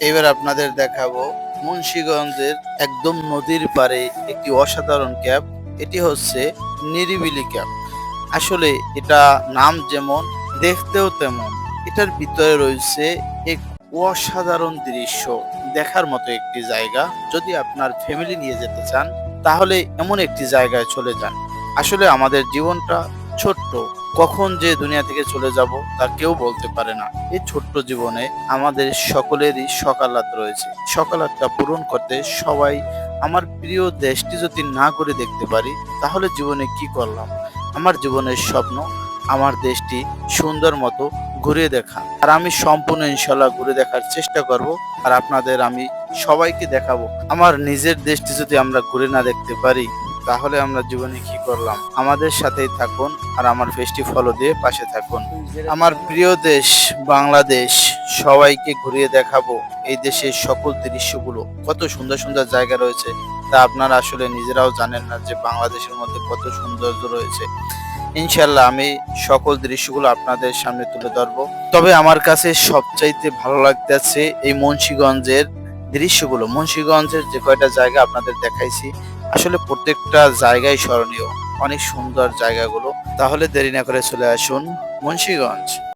এবার আপনাদের দেখাবো মুন্সিগঞ্জের একদম নদীর পাড়ে একটি অসাধারণ ক্যাম্প। এটি হচ্ছে নিরিবিলি ক্যাম্প। আসলে এটা নাম যেমন, দেখতেও তেমন। এটার ভিতরে রয়েছে এক অসাধারণ দৃশ্য, দেখার মতো একটি জায়গা। যদি আপনার ফ্যামিলি নিয়ে যেতে চান তাহলে এমন একটি জায়গায় চলে যান। আসলে আমাদের জীবনটা ছোট্ট, কখন যে দুনিয়া থেকে চলে যাব তা কেউ বলতে পারে না। এই ছোট্ট জীবনে আমাদের সকলেরই সকালাত রয়েছে। সকালাতটা পূরণ করতে সবাই আমার প্রিয় দেশটি যদি না করে দেখতে পারি তাহলে জীবনে কি করলাম। আমার জীবনের স্বপ্ন আমার দেশটি সুন্দর মতো ঘুরে দেখা, আর আমি সম্পূর্ণ ইনশাল্লাহ ঘুরে দেখার চেষ্টা করব। আর আপনাদের আমি সবাইকে দেখাবো আমার নিজের দেশটি যদি আমরা ঘুরে না দেখতে পারি তাহলে আমরা জীবনে কি করলাম। আমাদের সাথেই থাকুন আর আমার পেজটি ফলো দিয়ে পাশে থাকুন। আমার প্রিয় দেশ বাংলাদেশ সবাইকে ঘুরিয়ে দেখাবো। এই দেশের সকল দৃশ্যগুলো, কত সুন্দর সুন্দর জায়গা রয়েছে তা আপনারা আসলে নিজেরাও জানেন না যে বাংলাদেশের মধ্যে কত সৌন্দর্য রয়েছে। ইনশাল্লাহ আমি সকল দৃশ্যগুলো আপনাদের সামনে তুলে ধরবো। তবে আমার কাছে সবচাইতে ভালো লাগতেছে এই মুন্সিগঞ্জের দৃশ্যগুলো। মুন্সিগঞ্জের যে কয়টা জায়গা আপনাদের দেখাইছি, আসলে প্রত্যেকটা জায়গায় স্মরণীয়, অনেক সুন্দর জায়গাগুলো। তাহলে দেরি না করে চলে আসুন মুন্সিগঞ্জ।